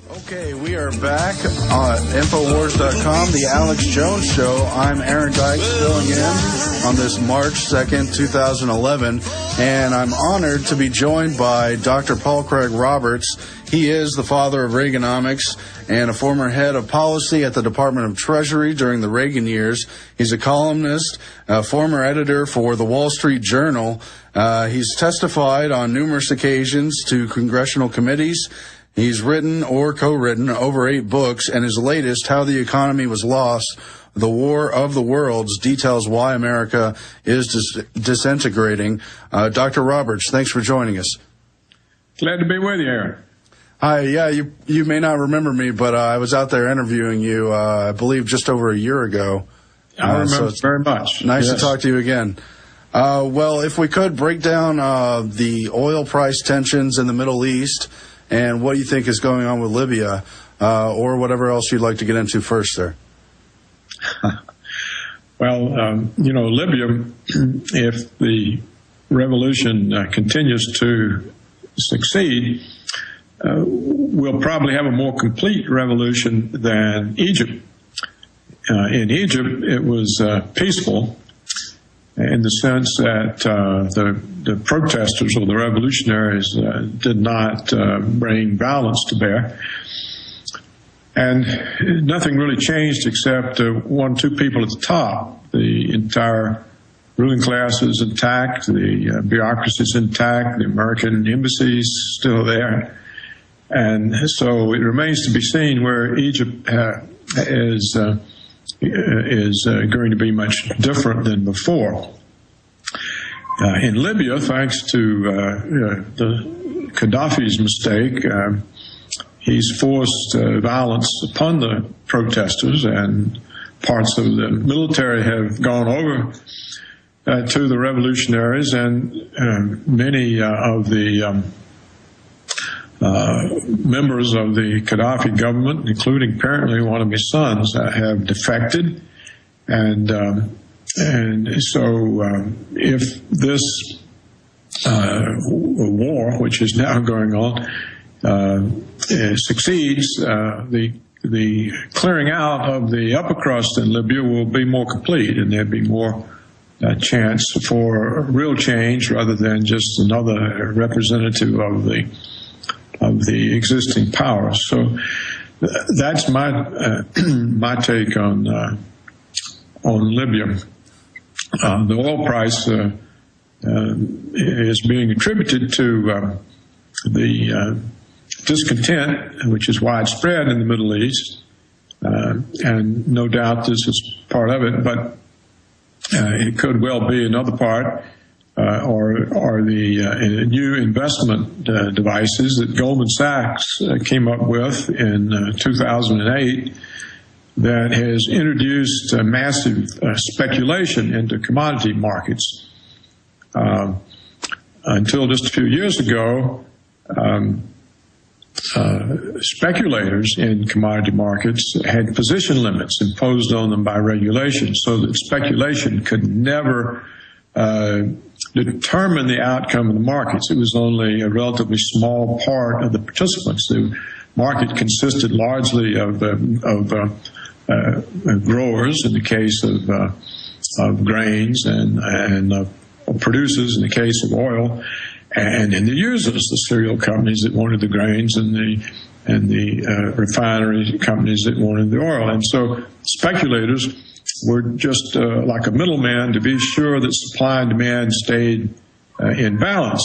Okay, we are back on Infowars.com, the Alex Jones Show. I'm Aaron Dykes filling in on this March 2nd, 2011, and I'm honored to be joined by Dr. Paul Craig Roberts. He is the father of Reaganomics and a former head of policy at the Department of Treasury during the Reagan years. He's a columnist, a former editor for the Wall Street Journal. He's testified on numerous occasions to congressional committees. He's written or co-written over 8 books, and his latest, How the Economy Was Lost, The War of the Worlds, details why America is disintegrating. Dr. Roberts, thanks for joining us. Glad to be with you, Aaron. Hi, yeah, you may not remember me, but I was out there interviewing you, I believe, just over a year ago. I remember very much. Nice to talk to you again. Well, if we could break down the oil price tensions in the Middle East and what you think is going on with Libya, or whatever else you'd like to get into first, sir. Well, Libya, if the revolution continues to succeed, we'll probably have a more complete revolution than Egypt. In Egypt, it was peaceful in the sense that the protesters or the revolutionaries did not bring violence to bear. And nothing really changed except 1 or 2 people at the top. The entire ruling class is intact, the bureaucracy is intact, the American embassy is still there. And so it remains to be seen where Egypt is going to be much different than before. In Libya, thanks to the Gaddafi's mistake, he's forced violence upon the protesters, and parts of the military have gone over to the revolutionaries, and many of the members of the Gaddafi government, including apparently one of his sons, have defected. And so if this war, which is now going on, succeeds, the clearing out of the upper crust in Libya will be more complete, and there'll be more chance for real change rather than just another representative of the existing powers. So that's my take on Libya. The oil price is being attributed to the discontent, which is widespread in the Middle East, and no doubt this is part of it, but it could well be another part, or the new investment devices that Goldman Sachs came up with in 2008 that has introduced massive speculation into commodity markets. Until just a few years ago, speculators in commodity markets had position limits imposed on them by regulation, so that speculation could never determine the outcome of the markets. It was only a relatively small part of the participants. The market consisted largely of growers in the case of grains, and producers in the case of oil, and then the users, the cereal companies that wanted the grains, and the refinery companies that wanted the oil. And so speculators were just like a middleman to be sure that supply and demand stayed in balance.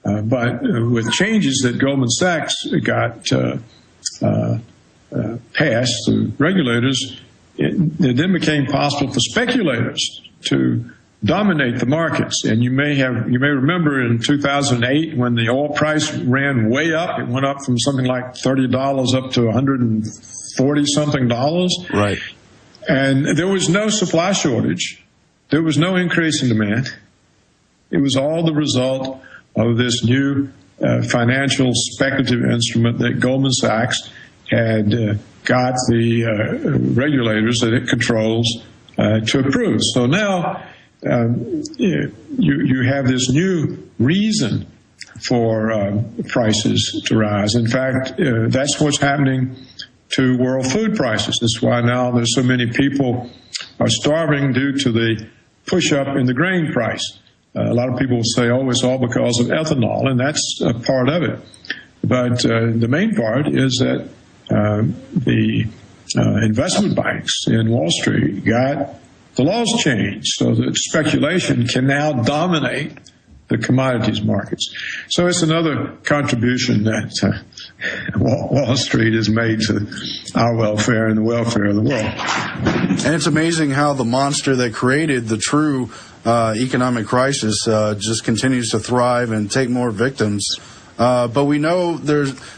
But with changes that Goldman Sachs got passed, the regulators, it then became possible for speculators to dominate the markets. And you may remember in 2008 when the oil price ran way up. It went up from something like $30 up to $140 something. Right. And there was no supply shortage. There was no increase in demand. It was all the result of this new financial speculative instrument that Goldman Sachs had got the regulators that it controls to approve. So now you have this new reason for prices to rise. In fact, that's what's happening to world food prices. That's why now there's so many people are starving due to the push-up in the grain price. A lot of people say, oh, it's all because of ethanol, and that's a part of it. But the main part is that the investment banks in Wall Street got the laws changed so that speculation can now dominate the commodities markets. So it's another contribution that Wall Street has made to our welfare and the welfare of the world. And it's amazing how the monster that created the true economic crisis just continues to thrive and take more victims. But we know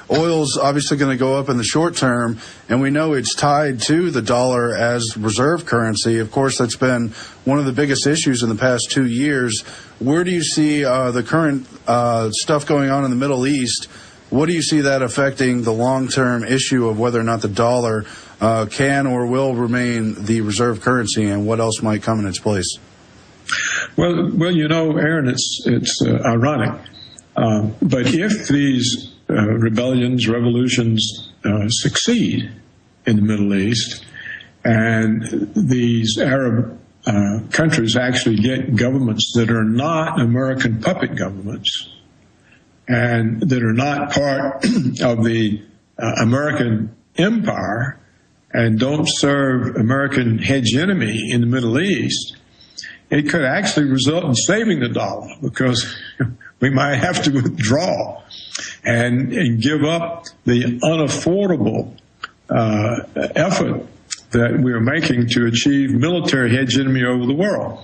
oil's obviously going to go up in the short term, and we know it's tied to the dollar as reserve currency. Of course, that's been one of the biggest issues in the past 2 years. Where do you see the current stuff going on in the Middle East? What do you see that affecting the long-term issue of whether or not the dollar can or will remain the reserve currency, and what else might come in its place? Well, you know, Aaron, it's ironic. But if these revolutions succeed in the Middle East, and these Arab countries actually get governments that are not American puppet governments, and that are not part of the American empire, and don't serve American hegemony in the Middle East, it could actually result in saving the dollar, because we might have to withdraw and give up the unaffordable effort that we're making to achieve military hegemony over the world.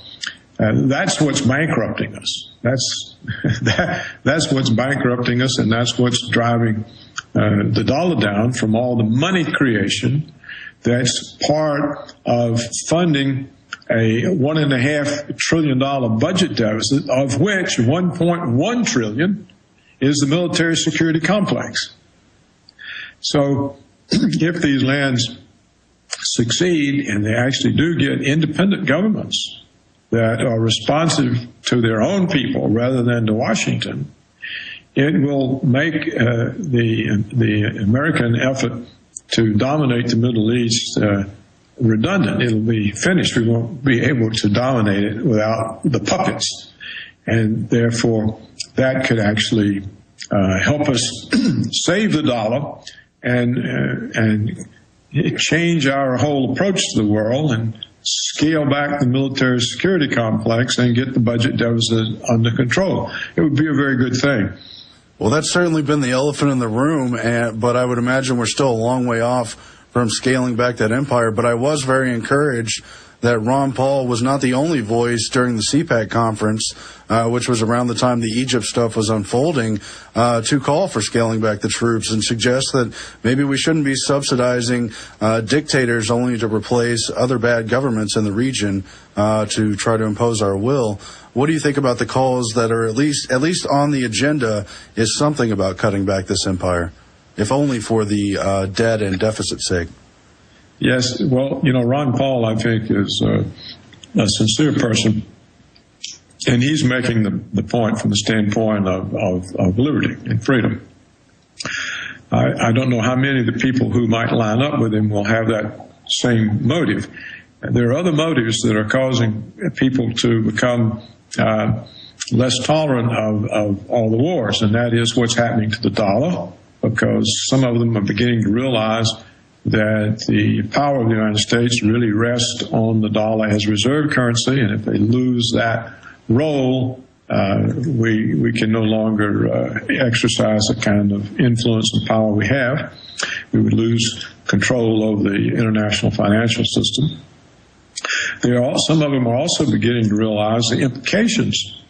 That's what's bankrupting us. That's what's bankrupting us, and that's what's driving the dollar down from all the money creation that's part of funding a $1.5 trillion budget deficit, of which $1.1 trillion is the military security complex. So if these lands succeed and they actually do get independent governments that are responsive to their own people rather than to Washington, it will make the American effort to dominate the Middle East redundant. It'll be finished. We won't be able to dominate it without the puppets. And therefore, that could actually help us save the dollar and change our whole approach to the world and scale back the military security complex and get the budget deficit under control. It would be a very good thing. Well, that's certainly been the elephant in the room, but I would imagine we're still a long way off from scaling back that empire. But I was very encouraged that Ron Paul was not the only voice during the CPAC conference, which was around the time the Egypt stuff was unfolding, to call for scaling back the troops and suggest that maybe we shouldn't be subsidizing dictators only to replace other bad governments in the region to try to impose our will. What do you think about the calls that are at least on the agenda is something about cutting back this empire, if only for the debt and deficit sake? Yes, well, you know, Ron Paul, I think, is a sincere person, and he's making the point from the standpoint of liberty and freedom. I don't know how many of the people who might line up with him will have that same motive. There are other motives that are causing people to become less tolerant of all the wars, and that is what's happening to the dollar, because some of them are beginning to realize that the power of the United States really rests on the dollar as reserve currency, and if they lose that role, we can no longer exercise the kind of influence and power we have. We would lose control over the international financial system. Some of them are also beginning to realize the implications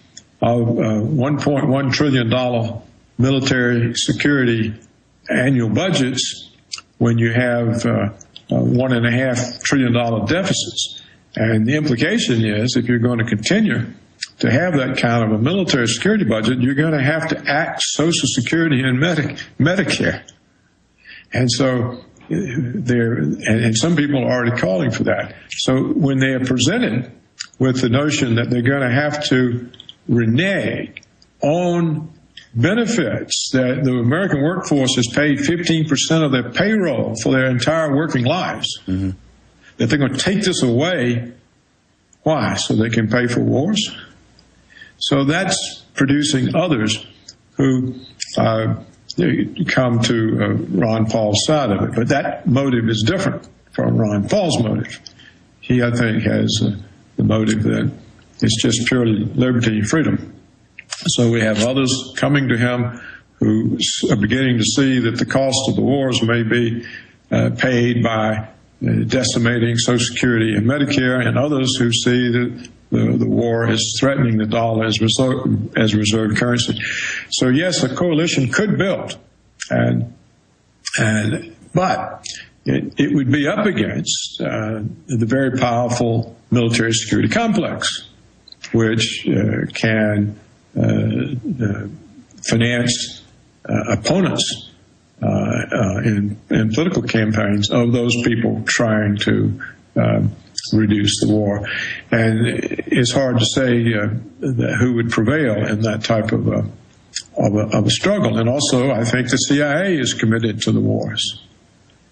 of $1.1 trillion military security annual budgets when you have $1.5 trillion deficits. And the implication is, if you're going to continue to have that kind of a military security budget, you're going to have to act Social Security and Medicare. And so and some people are already calling for that. So when they are presented with the notion that they're going to have to renege on benefits that the American workforce has paid 15% of their payroll for their entire working lives, that they're going to take this away. Why? So they can pay for wars? So that's producing others who come to Ron Paul's side of it. But that motive is different from Ron Paul's motive. He, I think, has the motive that it's just purely liberty and freedom. So we have others coming to him who are beginning to see that the cost of the wars may be paid by decimating Social Security and Medicare, and others who see that the war is threatening the dollar as reserve currency. So yes, a coalition could build, but it would be up against the very powerful military security complex, which can finance opponents in political campaigns of those people trying to reduce the war. And it's hard to say who would prevail in that type of a struggle. And also, I think the CIA is committed to the wars.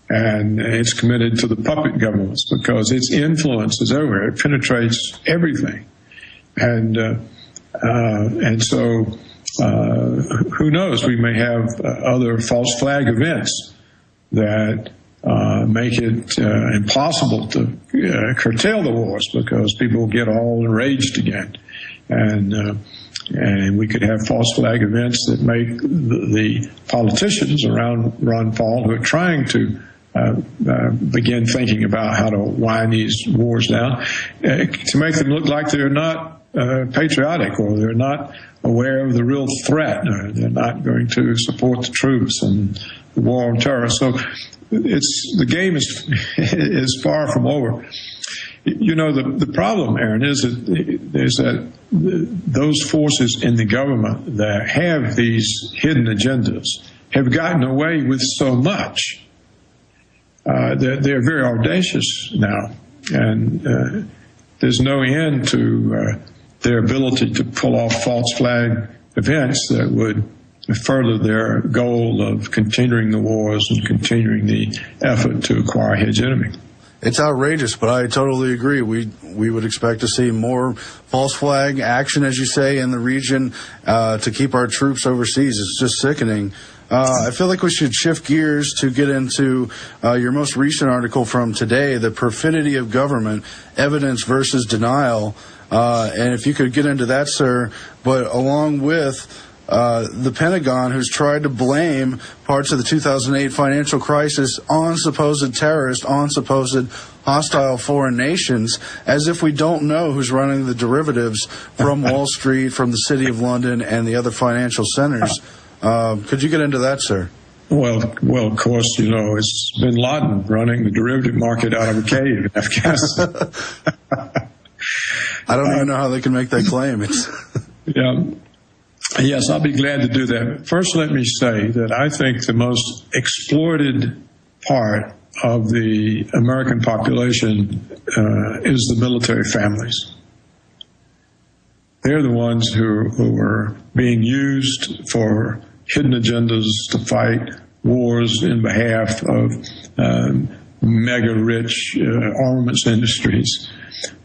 And it's committed to the puppet governments because its influence is everywhere. It penetrates everything. And so who knows? We may have other false flag events that make it impossible to curtail the wars because people get all enraged again. And we could have false flag events that make the politicians around Ron Paul who are trying to begin thinking about how to wind these wars down, to make them look like they're not patriotic, or they're not aware of the real threat, or they're not going to support the troops and the war on terror. So the game is far from over. You know, the problem, Aaron, is that those forces in the government that have these hidden agendas have gotten away with so much. They're very audacious now, and there's no end to their ability to pull off false flag events that would further their goal of continuing the wars and continuing the effort to acquire hegemony. It's outrageous, but I totally agree. We would expect to see more false flag action, as you say, in the region to keep our troops overseas. It's just sickening. I feel like we should shift gears to get into your most recent article from today, The Perfidy of Government, Evidence versus Denial. And if you could get into that, sir, but along with the Pentagon, who's tried to blame parts of the 2008 financial crisis on supposed terrorists, on supposed hostile foreign nations, as if we don't know who's running the derivatives from Wall Street, from the City of London, and the other financial centers. Could you get into that, sir? Well, of course, you know, it's bin Laden running the derivative market out of a cave in Afghanistan. I don't even know how they can make that claim. Yeah. Yes, I'll be glad to do that. First, let me say that I think the most exploited part of the American population is the military families. They're the ones who are being used for hidden agendas to fight wars in behalf of mega-rich armaments industries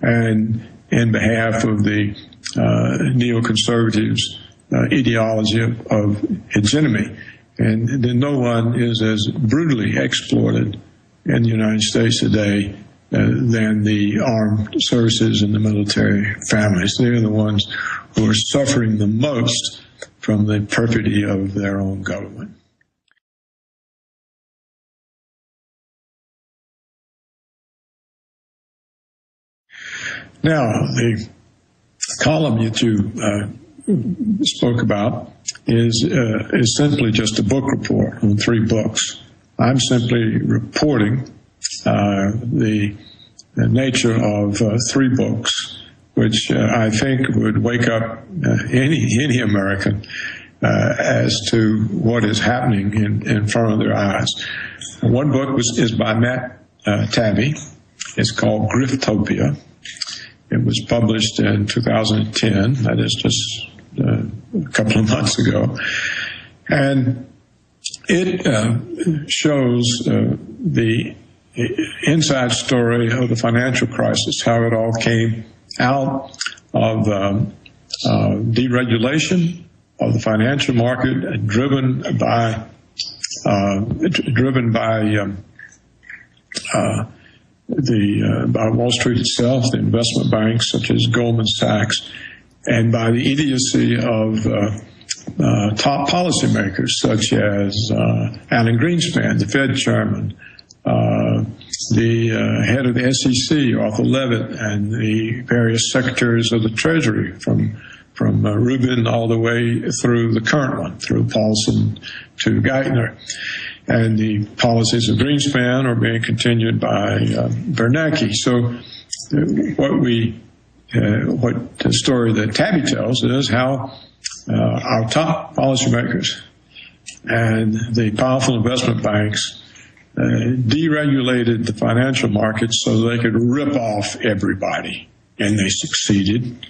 and in behalf of the neoconservatives' ideology of hegemony. And then no one is as brutally exploited in the United States today than the armed services and the military families. They're the ones who are suffering the most from the perfidy of their own government. Now, the column that you spoke about is simply just a book report on 3 books. I'm simply reporting the nature of 3 books, which I think would wake up any American as to what is happening in front of their eyes. One book is by Matt Taibbi. It's called Griftopia. It was published in 2010. That is just a couple of months ago. And it shows the inside story of the financial crisis, how it all came out of deregulation of the financial market, driven by by Wall Street itself, the investment banks such as Goldman Sachs, and by the idiocy of top policymakers such as Alan Greenspan, the Fed chairman, the head of the SEC, Arthur Levitt, and the various secretaries of the Treasury, from Rubin all the way through the current one, through Paulson to Geithner. And the policies of Greenspan are being continued by Bernanke. So what the story that Tabby tells is how our top policymakers and the powerful investment banks deregulated the financial markets so they could rip off everybody. And they succeeded.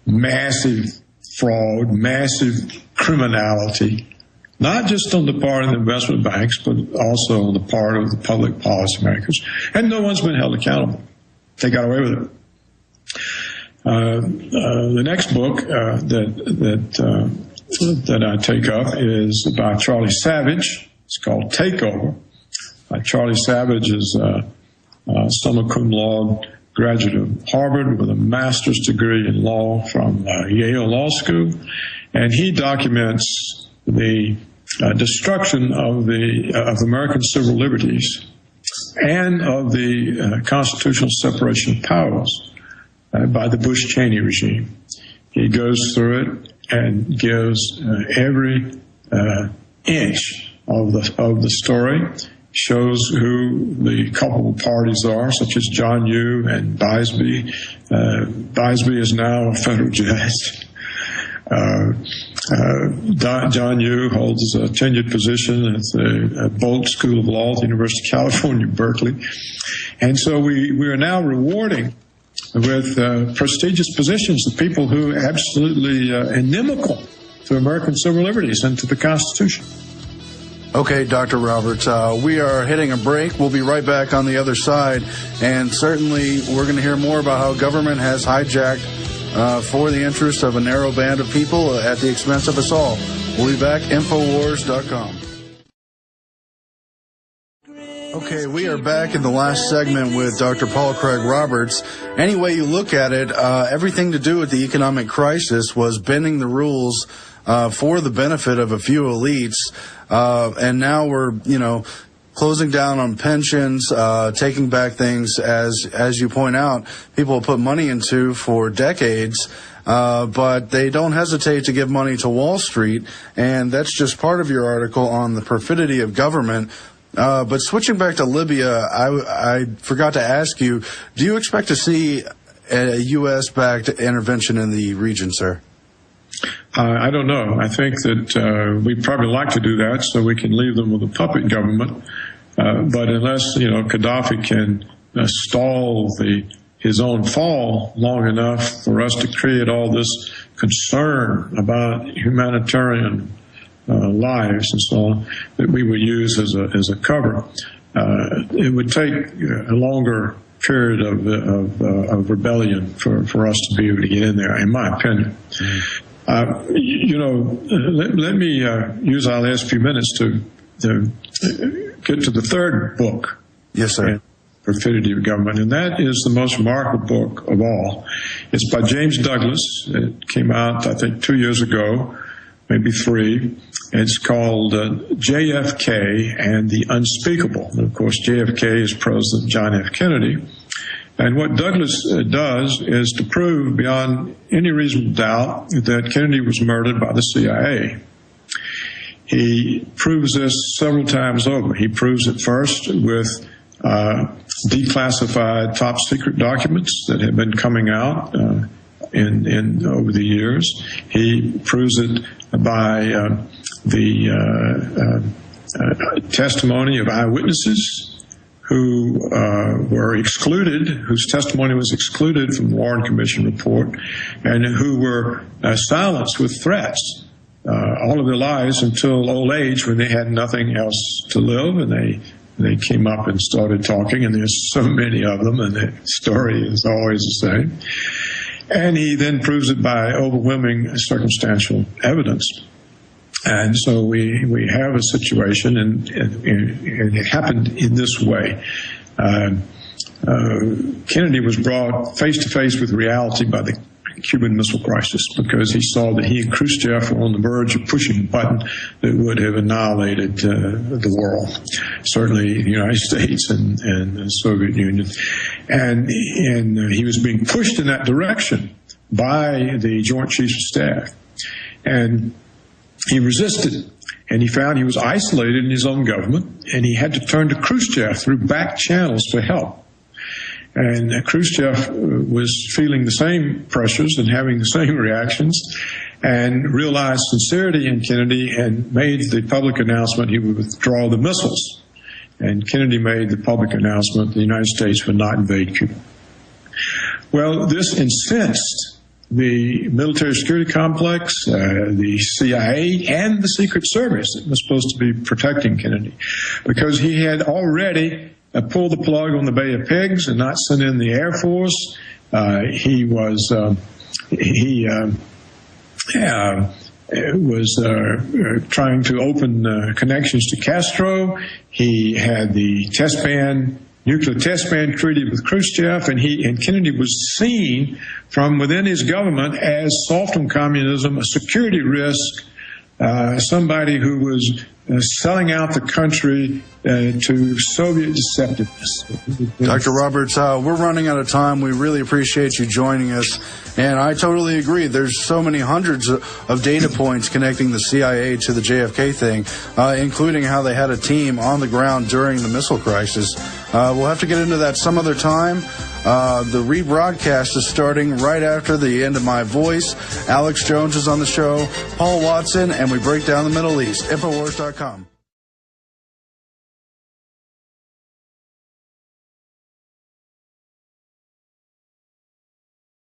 Massive fraud, massive criminality, not just on the part of the investment banks, but also on the part of the public policymakers. And no one's been held accountable. They got away with it. The next book that I take up is by Charlie Savage. It's called Takeover. Charlie Savage is summa cum laude graduate of Harvard with a master's degree in law from Yale Law School, and he documents the destruction of American civil liberties and of the constitutional separation of powers by the Bush-Cheney regime. He goes through it and gives every inch of the story, shows who the culpable parties are, such as John Yoo and Bisbee. Bisbee is now a federal judge. John Yoo holds a tenured position at the Bolt School of Law at the University of California, Berkeley. And so we are now rewarding with prestigious positions the people who are absolutely inimical to American civil liberties and to the Constitution. Okay, Dr. Roberts, we are hitting a break. We'll be right back on the other side, and certainly we're going to hear more about how government has hijacked for the interest of a narrow band of people at the expense of us all. We'll be back, Infowars.com. Okay, we are back in the last segment with Dr. Paul Craig Roberts. Any way you look at it, everything to do with the economic crisis was bending the rules for the benefit of a few elites, and now we're, closing down on pensions, taking back things, as you point out, people put money into for decades, but they don't hesitate to give money to Wall Street, and that's just part of your article on the perfidy of government. But switching back to Libya, I forgot to ask you, do you expect to see a U.S.-backed intervention in the region, sir? I don't know. I think that we'd probably like to do that so we can leave them with a puppet government. But unless, Gaddafi can stall his own fall long enough for us to create all this concern about humanitarian lives and so on that we would use as a cover, it would take a longer period of rebellion for us to be able to get in there, in my opinion. Let me use our last few minutes to get to the third book. Yes, sir. Perfidy of Government, and that is the most remarkable book of all. It's by James Douglas. It came out, I think, 2 years ago, maybe 3. It's called JFK and the Unspeakable. And of course, JFK is President John F. Kennedy. And what Douglas does is to prove beyond any reasonable doubt that Kennedy was murdered by the CIA. He proves this several times over. He proves it first with declassified top secret documents that have been coming out in over the years. He proves it by the testimony of eyewitnesses who were excluded, whose testimony was excluded from the Warren Commission report, and who were silenced with threats all of their lives until old age, when they had nothing else to live, and they came up and started talking, and there's so many of them, and the story is always the same. And he then proves it by overwhelming circumstantial evidence. And so we have a situation, and it happened in this way. Kennedy was brought face to face with reality by the Cuban Missile Crisis, because he saw that he and Khrushchev were on the verge of pushing a button that would have annihilated the world, certainly the United States and the Soviet Union. And he was being pushed in that direction by the Joint Chiefs of Staff. And he resisted, and he found he was isolated in his own government, and he had to turn to Khrushchev through back channels for help. And Khrushchev was feeling the same pressures and having the same reactions, and realized sincerity in Kennedy and made the public announcement he would withdraw the missiles. And Kennedy made the public announcement the United States would not invade Cuba. Well, this incensed the military security complex, the CIA, and the Secret Service that was supposed to be protecting Kennedy, because he had already pulled the plug on the Bay of Pigs and not sent in the Air Force. He was trying to open connections to Castro. He had the nuclear test ban treaty with Khrushchev, and Kennedy was seen from within his government as soft on communism, a security risk, somebody who was selling out the country to Soviet deceptiveness. Dr. Roberts, we're running out of time. We really appreciate you joining us. And I totally agree. There's so many hundreds of data points connecting the CIA to the JFK thing, including how they had a team on the ground during the missile crisis. We'll have to get into that some other time. The rebroadcast is starting right after the end of my voice. Alex Jones is on the show, Paul Watson, and we break down the Middle East. Infowars.com.